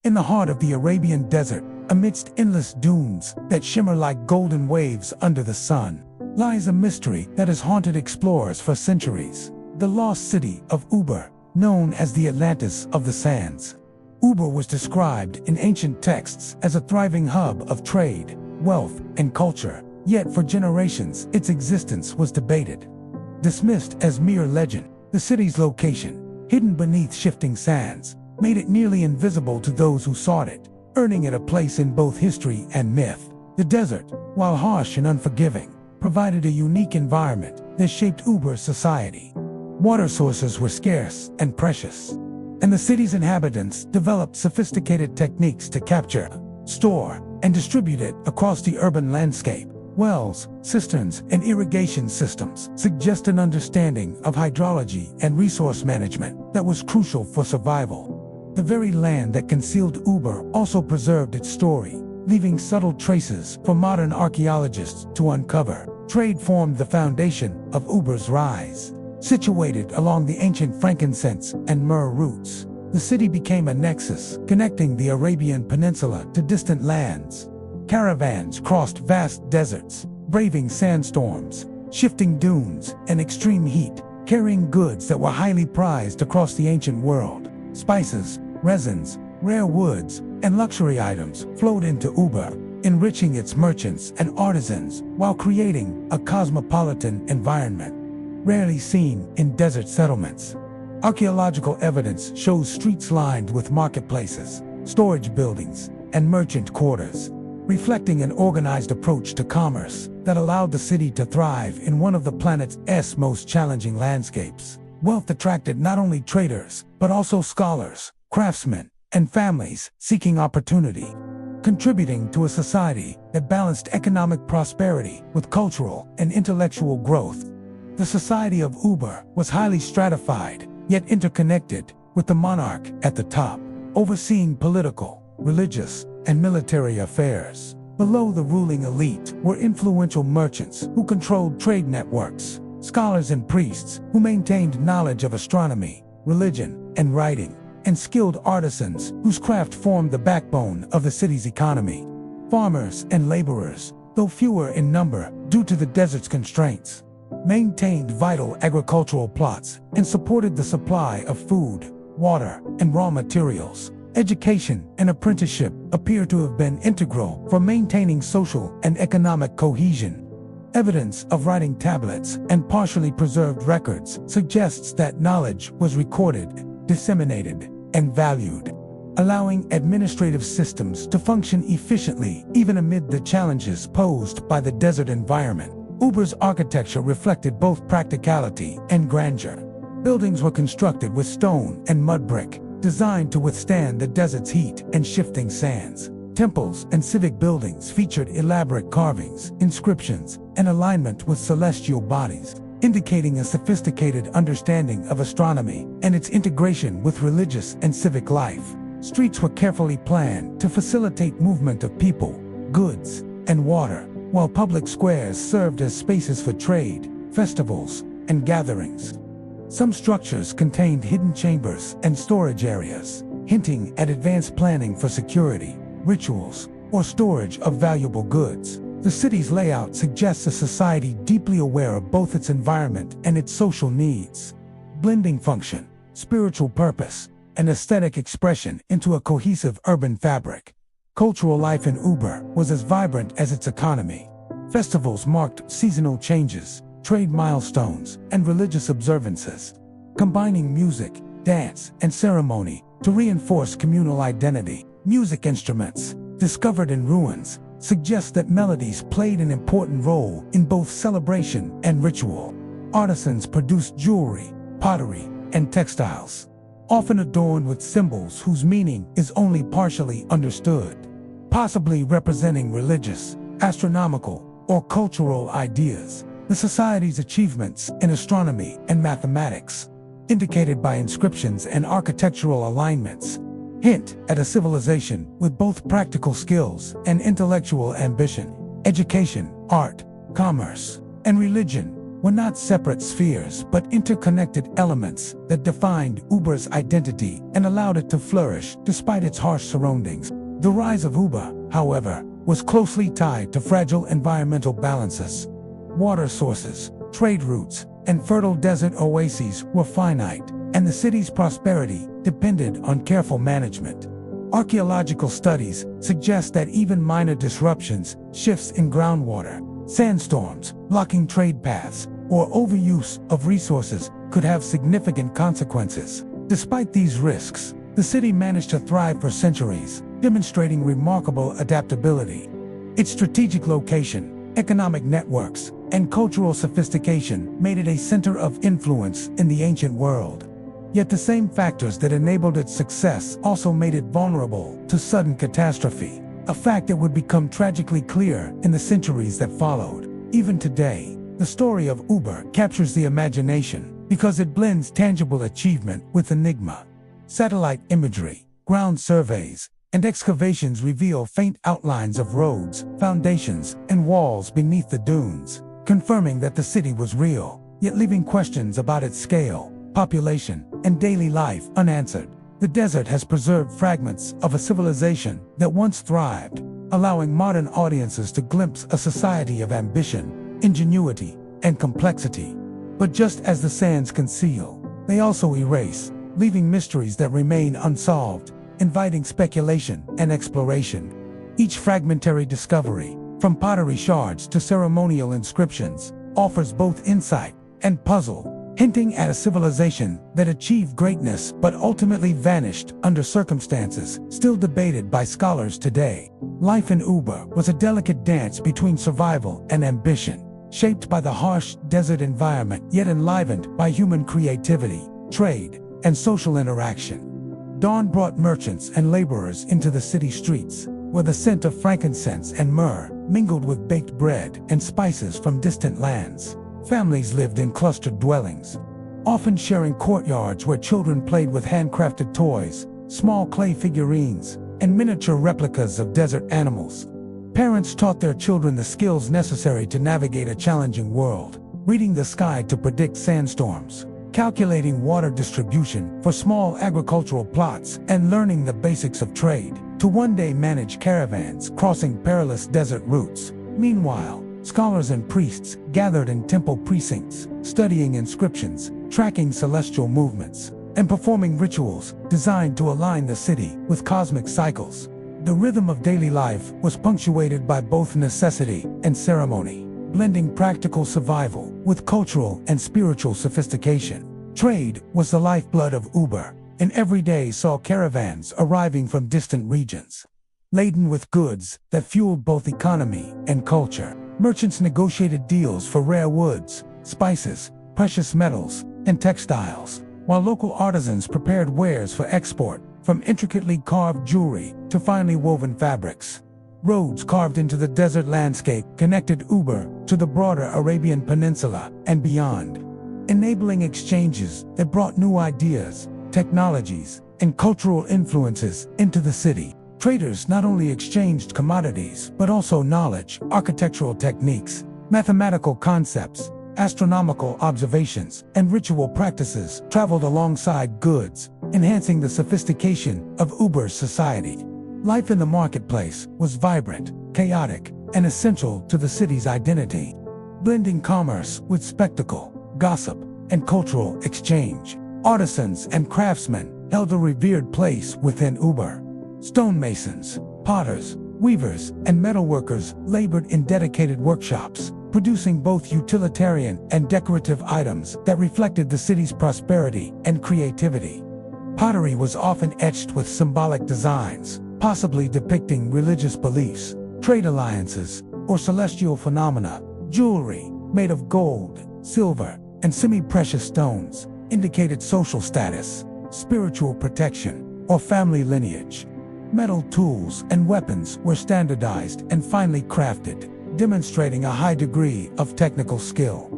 In the heart of the Arabian Desert, amidst endless dunes that shimmer like golden waves under the sun, lies a mystery that has haunted explorers for centuries. The lost city of Ubar, known as the Atlantis of the sands. Ubar was described in ancient texts as a thriving hub of trade, wealth, and culture, yet for generations its existence was debated. Dismissed as mere legend, the city's location, hidden beneath shifting sands, made it nearly invisible to those who sought it, earning it a place in both history and myth. The desert, while harsh and unforgiving, provided a unique environment that shaped Ubar's society. Water sources were scarce and precious, and the city's inhabitants developed sophisticated techniques to capture, store, and distribute it across the urban landscape. Wells, cisterns, and irrigation systems suggest an understanding of hydrology and resource management that was crucial for survival. The very land that concealed Ubar also preserved its story, leaving subtle traces for modern archaeologists to uncover. Trade formed the foundation of Ubar's rise. Situated along the ancient frankincense and myrrh routes, the city became a nexus connecting the Arabian Peninsula to distant lands. Caravans crossed vast deserts, braving sandstorms, shifting dunes, and extreme heat, carrying goods that were highly prized across the ancient world. Spices, resins, rare woods, and luxury items flowed into Ubar, enriching its merchants and artisans while creating a cosmopolitan environment rarely seen in desert settlements. Archaeological evidence shows streets lined with marketplaces, storage buildings, and merchant quarters, reflecting an organized approach to commerce that allowed the city to thrive in one of the planet's most challenging landscapes. Wealth attracted not only traders, but also scholars, craftsmen, and families seeking opportunity, contributing to a society that balanced economic prosperity with cultural and intellectual growth. The society of Ubar was highly stratified, yet interconnected, with the monarch at the top, overseeing political, religious, and military affairs. Below the ruling elite were influential merchants who controlled trade networks, scholars and priests who maintained knowledge of astronomy, religion, and writing, and skilled artisans whose craft formed the backbone of the city's economy. Farmers and laborers, though fewer in number due to the desert's constraints, maintained vital agricultural plots and supported the supply of food, water, and raw materials. Education and apprenticeship appear to have been integral for maintaining social and economic cohesion. Evidence of writing tablets and partially preserved records suggests that knowledge was recorded, disseminated, and valued, allowing administrative systems to function efficiently even amid the challenges posed by the desert environment. Ubar's architecture reflected both practicality and grandeur. Buildings were constructed with stone and mud brick, designed to withstand the desert's heat and shifting sands. Temples and civic buildings featured elaborate carvings, inscriptions, and alignment with celestial bodies, indicating a sophisticated understanding of astronomy and its integration with religious and civic life. Streets were carefully planned to facilitate movement of people, goods, and water, while public squares served as spaces for trade, festivals, and gatherings. Some structures contained hidden chambers and storage areas, hinting at advanced planning for security, rituals, or storage of valuable goods. The city's layout suggests a society deeply aware of both its environment and its social needs, blending function, spiritual purpose, and aesthetic expression into a cohesive urban fabric. Cultural life in Ubar was as vibrant as its economy. Festivals marked seasonal changes, trade milestones, and religious observances, combining music, dance, and ceremony to reinforce communal identity. Music instruments, discovered in ruins, suggest that melodies played an important role in both celebration and ritual. Artisans produced jewelry, pottery, and textiles, often adorned with symbols whose meaning is only partially understood, possibly representing religious, astronomical, or cultural ideas. The society's achievements in astronomy and mathematics, indicated by inscriptions and architectural alignments, hint at a civilization with both practical skills and intellectual ambition. Education, art, commerce, and religion were not separate spheres but interconnected elements that defined Ubar's identity and allowed it to flourish despite its harsh surroundings. The rise of Ubar, however, was closely tied to fragile environmental balances. Water sources, trade routes, and fertile desert oases were finite, and the city's prosperity depended on careful management. Archaeological studies suggest that even minor disruptions, shifts in groundwater, sandstorms, blocking trade paths, or overuse of resources could have significant consequences. Despite these risks, the city managed to thrive for centuries, demonstrating remarkable adaptability. Its strategic location, economic networks, and cultural sophistication made it a center of influence in the ancient world. Yet the same factors that enabled its success also made it vulnerable to sudden catastrophe, a fact that would become tragically clear in the centuries that followed. Even today, the story of Ubar captures the imagination because it blends tangible achievement with enigma. Satellite imagery, ground surveys, and excavations reveal faint outlines of roads, foundations, and walls beneath the dunes, confirming that the city was real, yet leaving questions about its scale, population, and daily life unanswered. The desert has preserved fragments of a civilization that once thrived, allowing modern audiences to glimpse a society of ambition, ingenuity, and complexity. But just as the sands conceal, they also erase, leaving mysteries that remain unsolved, inviting speculation and exploration. Each fragmentary discovery, from pottery shards to ceremonial inscriptions, offers both insight and puzzle, hinting at a civilization that achieved greatness but ultimately vanished under circumstances still debated by scholars today. Life in Ubar was a delicate dance between survival and ambition, shaped by the harsh desert environment yet enlivened by human creativity, trade, and social interaction. Dawn brought merchants and laborers into the city streets, where the scent of frankincense and myrrh mingled with baked bread and spices from distant lands. Families lived in clustered dwellings, often sharing courtyards where children played with handcrafted toys, small clay figurines, and miniature replicas of desert animals. Parents taught their children the skills necessary to navigate a challenging world, reading the sky to predict sandstorms, calculating water distribution for small agricultural plots, and learning the basics of trade, to one day manage caravans crossing perilous desert routes. Meanwhile, scholars and priests gathered in temple precincts, studying inscriptions, tracking celestial movements, and performing rituals designed to align the city with cosmic cycles. The rhythm of daily life was punctuated by both necessity and ceremony, blending practical survival with cultural and spiritual sophistication. Trade was the lifeblood of Ubar, and every day saw caravans arriving from distant regions, laden with goods that fueled both economy and culture. Merchants negotiated deals for rare woods, spices, precious metals, and textiles, while local artisans prepared wares for export, from intricately carved jewelry to finely woven fabrics. Roads carved into the desert landscape connected Ubar to the broader Arabian Peninsula and beyond, enabling exchanges that brought new ideas, technologies, and cultural influences into the city. Traders not only exchanged commodities, but also knowledge, architectural techniques, mathematical concepts, astronomical observations, and ritual practices traveled alongside goods, enhancing the sophistication of Ubar's society. Life in the marketplace was vibrant, chaotic, and essential to the city's identity, blending commerce with spectacle, gossip, and cultural exchange. Artisans and craftsmen held a revered place within Ubar. Stonemasons, potters, weavers, and metalworkers labored in dedicated workshops, producing both utilitarian and decorative items that reflected the city's prosperity and creativity. Pottery was often etched with symbolic designs, possibly depicting religious beliefs, trade alliances, or celestial phenomena. Jewelry, made of gold, silver, and semi-precious stones, indicated social status, spiritual protection, or family lineage. Metal tools and weapons were standardized and finely crafted, demonstrating a high degree of technical skill.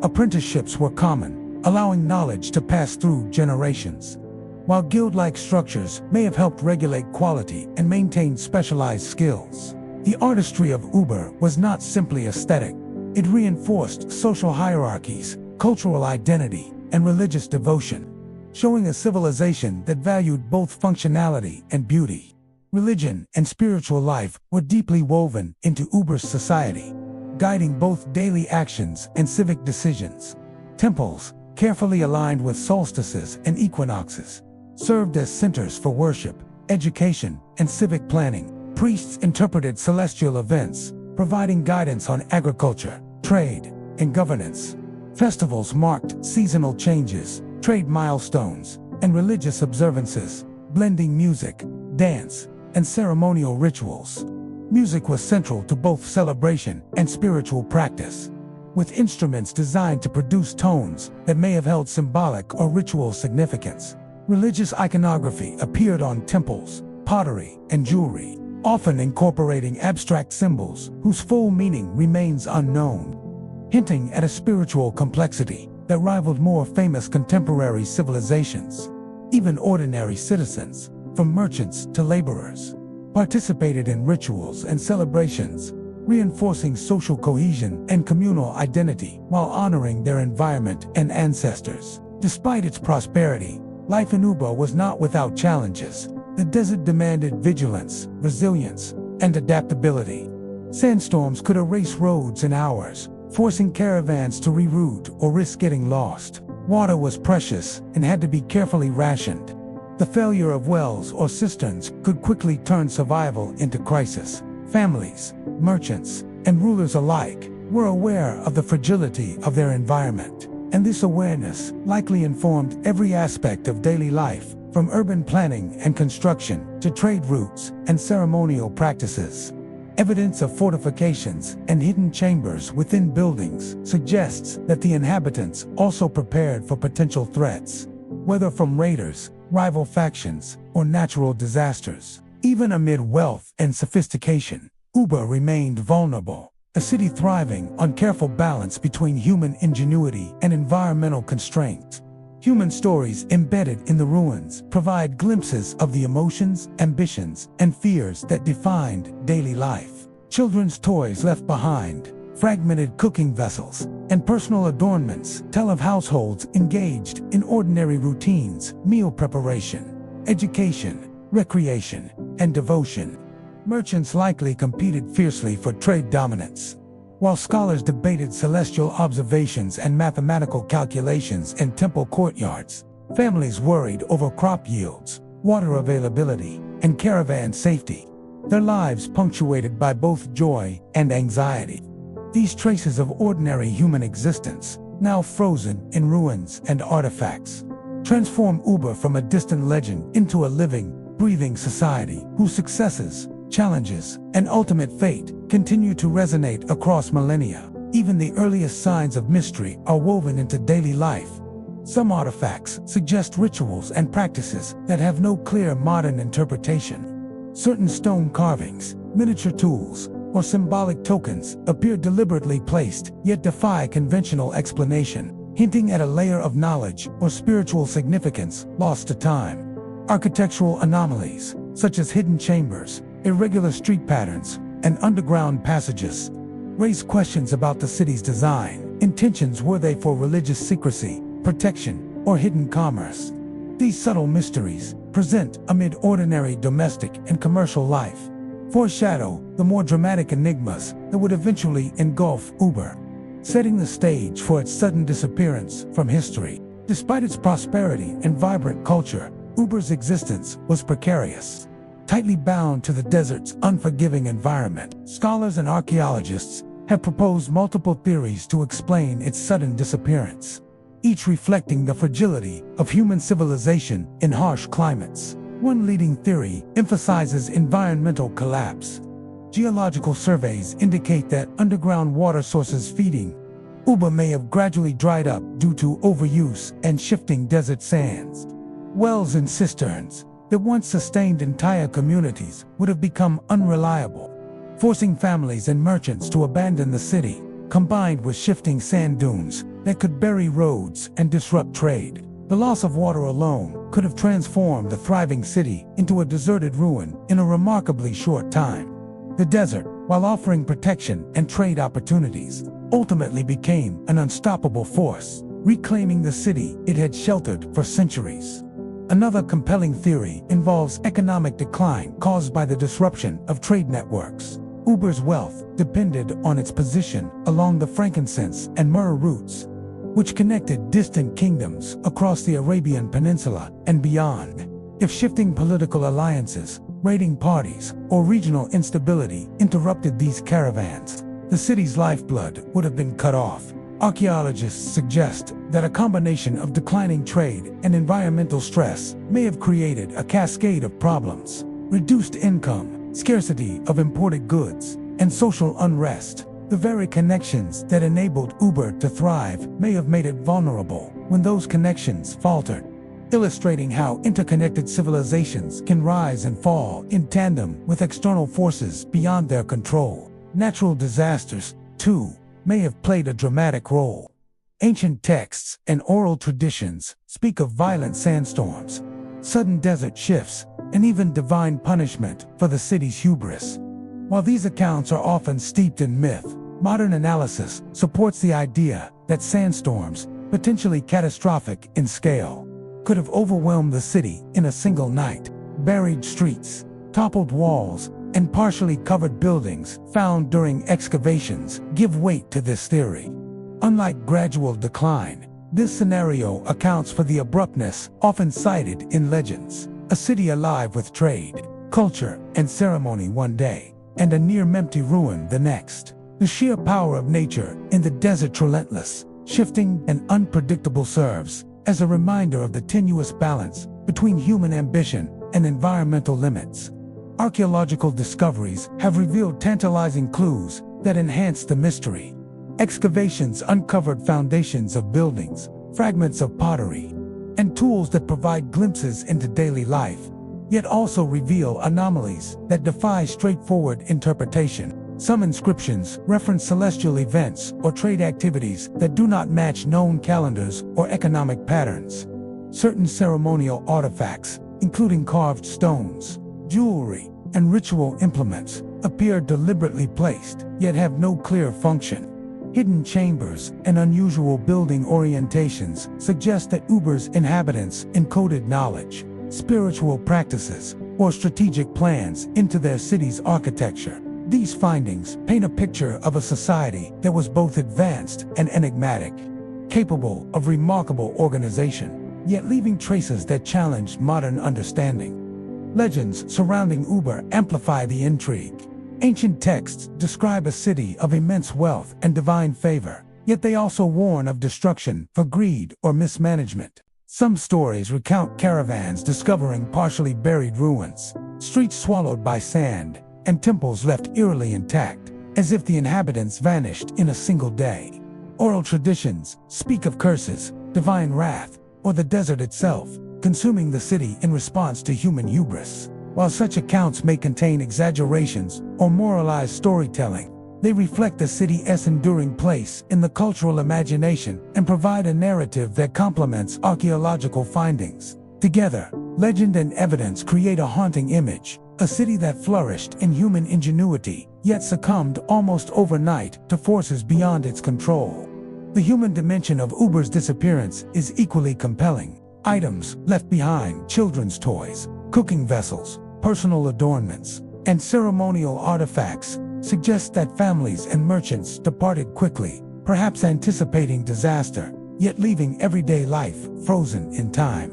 Apprenticeships were common, allowing knowledge to pass through generations. While guild-like structures may have helped regulate quality and maintain specialized skills, the artistry of Ubar was not simply aesthetic. It reinforced social hierarchies, cultural identity, and religious devotion, showing a civilization that valued both functionality and beauty. Religion and spiritual life were deeply woven into Ubar's society, guiding both daily actions and civic decisions. Temples, carefully aligned with solstices and equinoxes, served as centers for worship, education, and civic planning. Priests interpreted celestial events, providing guidance on agriculture, trade, and governance. Festivals marked seasonal changes, trade milestones, and religious observances, blending music, dance, and ceremonial rituals. Music was central to both celebration and spiritual practice, with instruments designed to produce tones that may have held symbolic or ritual significance. Religious iconography appeared on temples, pottery, and jewelry, often incorporating abstract symbols whose full meaning remains unknown, hinting at a spiritual complexity that rivaled more famous contemporary civilizations. Even ordinary citizens, from merchants to laborers, participated in rituals and celebrations, reinforcing social cohesion and communal identity while honoring their environment and ancestors. Despite its prosperity, life in Ubar was not without challenges. The desert demanded vigilance, resilience, and adaptability. Sandstorms could erase roads in hours, forcing caravans to reroute or risk getting lost. Water was precious and had to be carefully rationed. The failure of wells or cisterns could quickly turn survival into crisis. Families, merchants, and rulers alike were aware of the fragility of their environment, and this awareness likely informed every aspect of daily life, from urban planning and construction to trade routes and ceremonial practices. Evidence of fortifications and hidden chambers within buildings suggests that the inhabitants also prepared for potential threats, whether from raiders, rival factions, or natural disasters. Even amid wealth and sophistication, Ubar remained vulnerable, a city thriving on careful balance between human ingenuity and environmental constraints. Human stories embedded in the ruins provide glimpses of the emotions, ambitions, and fears that defined daily life. Children's toys left behind, fragmented cooking vessels, and personal adornments tell of households engaged in ordinary routines, meal preparation, education, recreation, and devotion. Merchants likely competed fiercely for trade dominance, while scholars debated celestial observations and mathematical calculations in temple courtyards. Families worried over crop yields, water availability, and caravan safety, their lives punctuated by both joy and anxiety. These traces of ordinary human existence, now frozen in ruins and artifacts, transform Ubar from a distant legend into a living, breathing society whose successes, challenges, and ultimate fate continue to resonate across millennia. Even the earliest signs of mystery are woven into daily life. Some artifacts suggest rituals and practices that have no clear modern interpretation. Certain stone carvings, miniature tools, or symbolic tokens appear deliberately placed, yet defy conventional explanation, hinting at a layer of knowledge or spiritual significance lost to time. Architectural anomalies, such as hidden chambers, irregular street patterns, and underground passages, raise questions about the city's design. Intentions: were they for religious secrecy, protection, or hidden commerce? These subtle mysteries, present amid ordinary domestic and commercial life, foreshadow the more dramatic enigmas that would eventually engulf Ubar, setting the stage for its sudden disappearance from history. Despite its prosperity and vibrant culture, Ubar's existence was precarious. Tightly bound to the desert's unforgiving environment, scholars and archaeologists have proposed multiple theories to explain its sudden disappearance, each reflecting the fragility of human civilization in harsh climates. One leading theory emphasizes environmental collapse. Geological surveys indicate that underground water sources feeding Ubar may have gradually dried up due to overuse and shifting desert sands. Wells and cisterns that once sustained entire communities would have become unreliable, forcing families and merchants to abandon the city, combined with shifting sand dunes that could bury roads and disrupt trade. The loss of water alone could have transformed the thriving city into a deserted ruin in a remarkably short time. The desert, while offering protection and trade opportunities, ultimately became an unstoppable force, reclaiming the city it had sheltered for centuries. Another compelling theory involves economic decline caused by the disruption of trade networks. Ubar's wealth depended on its position along the frankincense and myrrh routes, which connected distant kingdoms across the Arabian Peninsula and beyond. If shifting political alliances, raiding parties, or regional instability interrupted these caravans, the city's lifeblood would have been cut off. Archaeologists suggest that a combination of declining trade and environmental stress may have created a cascade of problems. Reduced income, scarcity of imported goods, and social unrest. The very connections that enabled Ubar to thrive may have made it vulnerable when those connections faltered, illustrating how interconnected civilizations can rise and fall in tandem with external forces beyond their control. Natural disasters, too, may have played a dramatic role. Ancient texts and oral traditions speak of violent sandstorms, sudden desert shifts, and even divine punishment for the city's hubris. While these accounts are often steeped in myth, modern analysis supports the idea that sandstorms, potentially catastrophic in scale, could have overwhelmed the city in a single night. Buried streets, toppled walls, and partially covered buildings found during excavations give weight to this theory. Unlike gradual decline, this scenario accounts for the abruptness often cited in legends. A city alive with trade, culture, and ceremony one day, and a near-empty ruin the next. The sheer power of nature in the desert, relentless, shifting, and unpredictable, serves as a reminder of the tenuous balance between human ambition and environmental limits. Archaeological discoveries have revealed tantalizing clues that enhance the mystery. Excavations uncovered foundations of buildings, fragments of pottery, and tools that provide glimpses into daily life, yet also reveal anomalies that defy straightforward interpretation. Some inscriptions reference celestial events or trade activities that do not match known calendars or economic patterns. Certain ceremonial artifacts, including carved stones, jewelry, and ritual implements, appear deliberately placed, yet have no clear function. Hidden chambers and unusual building orientations suggest that Ubar's inhabitants encoded knowledge, spiritual practices, or strategic plans into their city's architecture. These findings paint a picture of a society that was both advanced and enigmatic, capable of remarkable organization, yet leaving traces that challenged modern understanding. Legends surrounding Ubar amplify the intrigue. Ancient texts describe a city of immense wealth and divine favor, yet they also warn of destruction for greed or mismanagement. Some stories recount caravans discovering partially buried ruins, streets swallowed by sand, and temples left eerily intact, as if the inhabitants vanished in a single day. Oral traditions speak of curses, divine wrath, or the desert itself, consuming the city in response to human hubris. While such accounts may contain exaggerations or moralized storytelling, they reflect the city's enduring place in the cultural imagination and provide a narrative that complements archaeological findings. Together, legend and evidence create a haunting image, a city that flourished in human ingenuity, yet succumbed almost overnight to forces beyond its control. The human dimension of Ubar's disappearance is equally compelling. Items left behind, children's toys, cooking vessels, personal adornments, and ceremonial artifacts, suggest that families and merchants departed quickly, perhaps anticipating disaster, yet leaving everyday life frozen in time.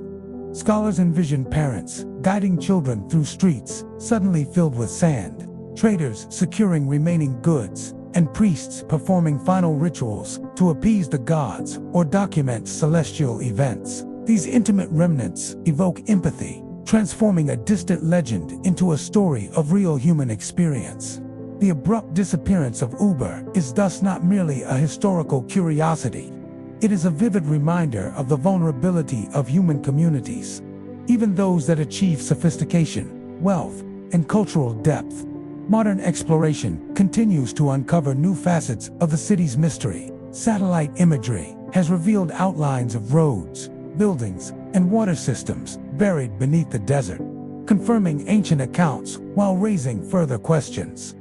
Scholars envision parents guiding children through streets suddenly filled with sand, traders securing remaining goods, and priests performing final rituals to appease the gods or document celestial events. These intimate remnants evoke empathy, transforming a distant legend into a story of real human experience. The abrupt disappearance of Ubar is thus not merely a historical curiosity. It is a vivid reminder of the vulnerability of human communities, even those that achieve sophistication, wealth, and cultural depth. Modern exploration continues to uncover new facets of the city's mystery. Satellite imagery has revealed outlines of roads, buildings, and water systems buried beneath the desert, confirming ancient accounts while raising further questions.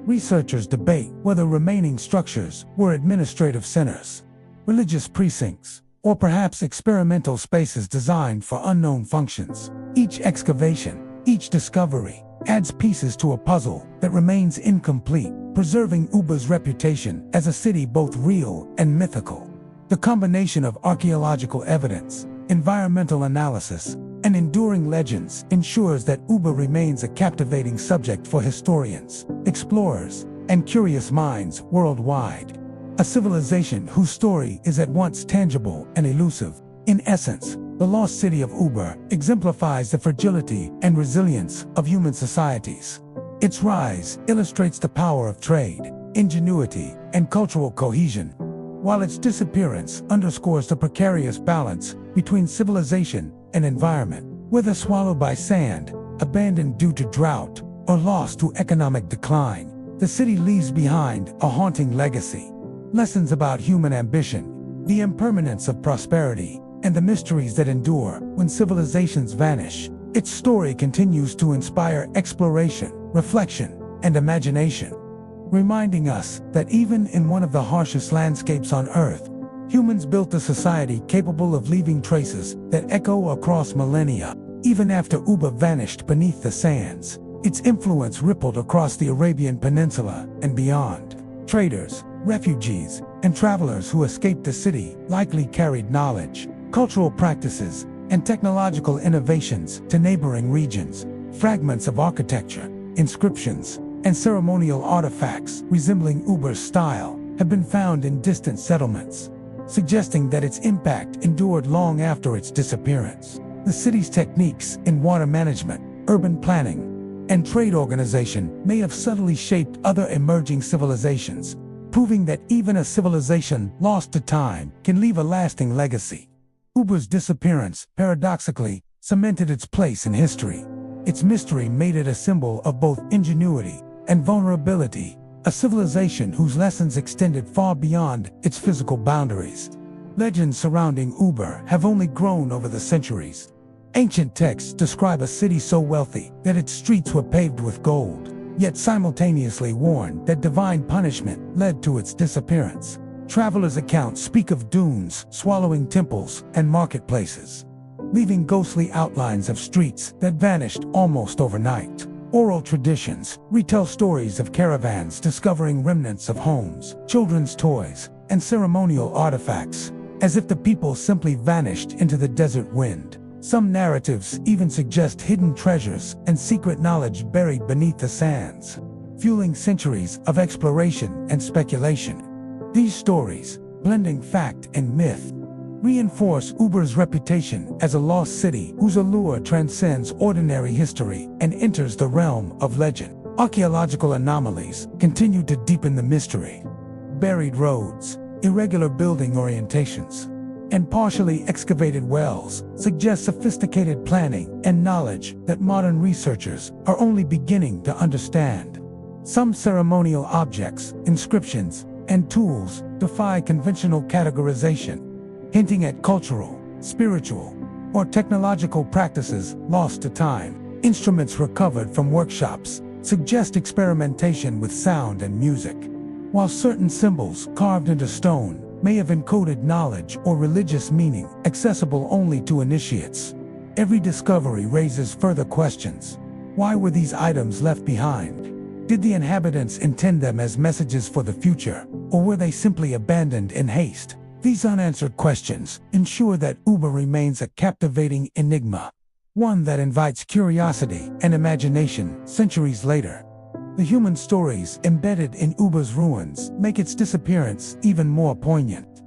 Researchers debate whether remaining structures were administrative centers, religious precincts, or perhaps experimental spaces designed for unknown functions. Each excavation, each discovery, adds pieces to a puzzle that remains incomplete, preserving Ubar's reputation as a city both real and mythical. The combination of archaeological evidence, environmental analysis, and enduring legends ensures that Ubar remains a captivating subject for historians, explorers, and curious minds worldwide. A civilization whose story is at once tangible and elusive. In essence, the lost city of Ubar exemplifies the fragility and resilience of human societies. Its rise illustrates the power of trade, ingenuity, and cultural cohesion, while its disappearance underscores the precarious balance between civilization and environment. Whether swallowed by sand, abandoned due to drought, or lost to economic decline, the city leaves behind a haunting legacy. Lessons about human ambition, the impermanence of prosperity, and the mysteries that endure when civilizations vanish. Its story continues to inspire exploration, reflection, and imagination, reminding us that even in one of the harshest landscapes on Earth, humans built a society capable of leaving traces that echo across millennia. Even after Ubar vanished beneath the sands, its influence rippled across the Arabian Peninsula and beyond. Traders, refugees, and travelers who escaped the city likely carried knowledge, cultural practices, and technological innovations to neighboring regions. Fragments of architecture, inscriptions, and ceremonial artifacts resembling Ubar's style have been found in distant settlements, suggesting that its impact endured long after its disappearance. The city's techniques in water management, urban planning, and trade organization may have subtly shaped other emerging civilizations, proving that even a civilization lost to time can leave a lasting legacy. Ubar's disappearance, paradoxically, cemented its place in history. Its mystery made it a symbol of both ingenuity and vulnerability, a civilization whose lessons extended far beyond its physical boundaries. Legends surrounding Ubar have only grown over the centuries. Ancient texts describe a city so wealthy that its streets were paved with gold, yet simultaneously warn that divine punishment led to its disappearance. Travelers' accounts speak of dunes swallowing temples and marketplaces, leaving ghostly outlines of streets that vanished almost overnight. Oral traditions retell stories of caravans discovering remnants of homes, children's toys, and ceremonial artifacts, as if the people simply vanished into the desert wind. Some narratives even suggest hidden treasures and secret knowledge buried beneath the sands, fueling centuries of exploration and speculation. These stories, blending fact and myth, reinforce Ubar's reputation as a lost city whose allure transcends ordinary history and enters the realm of legend. Archaeological anomalies continue to deepen the mystery. Buried roads, irregular building orientations, and partially excavated wells suggest sophisticated planning and knowledge that modern researchers are only beginning to understand. Some ceremonial objects, inscriptions, and tools defy conventional categorization, hinting at cultural, spiritual, or technological practices lost to time. Instruments recovered from workshops suggest experimentation with sound and music, while certain symbols carved into stone may have encoded knowledge or religious meaning accessible only to initiates. Every discovery raises further questions. Why were these items left behind? Did the inhabitants intend them as messages for the future, or were they simply abandoned in haste? These unanswered questions ensure that Ubar remains a captivating enigma, one that invites curiosity and imagination centuries later. The human stories embedded in Ubar's ruins make its disappearance even more poignant.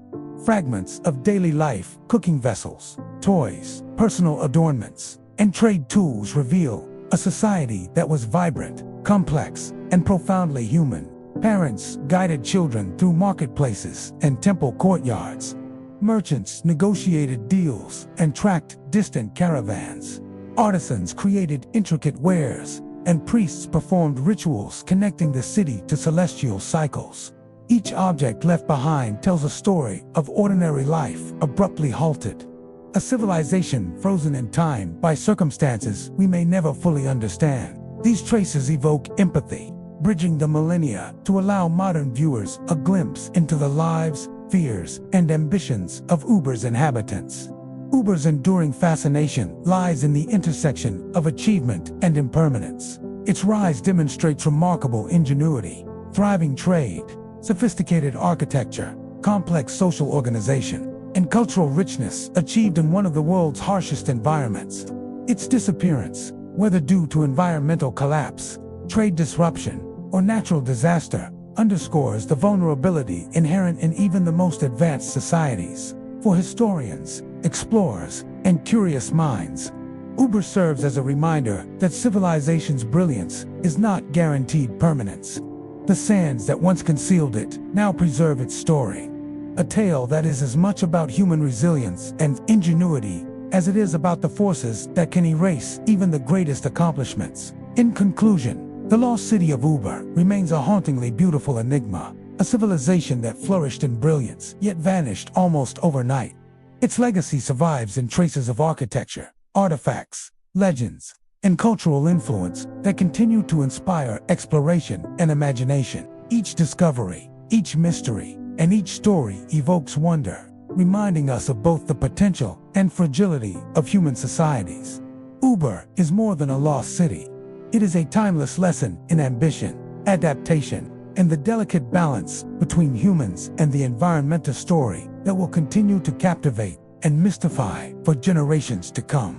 Fragments of daily life, cooking vessels, toys, personal adornments, and trade tools reveal a society that was vibrant, complex, and profoundly human. Parents guided children through marketplaces and temple courtyards. Merchants negotiated deals and tracked distant caravans. Artisans created intricate wares, and priests performed rituals connecting the city to celestial cycles. Each object left behind tells a story of ordinary life abruptly halted. A civilization frozen in time by circumstances we may never fully understand. These traces evoke empathy, bridging the millennia to allow modern viewers a glimpse into the lives, fears, and ambitions of Ubar's inhabitants. Ubar's enduring fascination lies in the intersection of achievement and impermanence. Its rise demonstrates remarkable ingenuity, thriving trade, sophisticated architecture, complex social organization, and cultural richness achieved in one of the world's harshest environments. Its disappearance, whether due to environmental collapse, trade disruption, or natural disaster, underscores the vulnerability inherent in even the most advanced societies. For historians, explorers, and curious minds, Ubar serves as a reminder that civilization's brilliance is not guaranteed permanence. The sands that once concealed it now preserve its story. A tale that is as much about human resilience and ingenuity as it is about the forces that can erase even the greatest accomplishments. In conclusion, the lost city of Ubar remains a hauntingly beautiful enigma, a civilization that flourished in brilliance yet vanished almost overnight. Its legacy survives in traces of architecture, artifacts, legends, and cultural influence that continue to inspire exploration and imagination. Each discovery, each mystery, and each story evokes wonder, reminding us of both the potential and fragility of human societies. Ubar is more than a lost city. It is a timeless lesson in ambition, adaptation, and the delicate balance between humans and the environmental story that will continue to captivate and mystify for generations to come.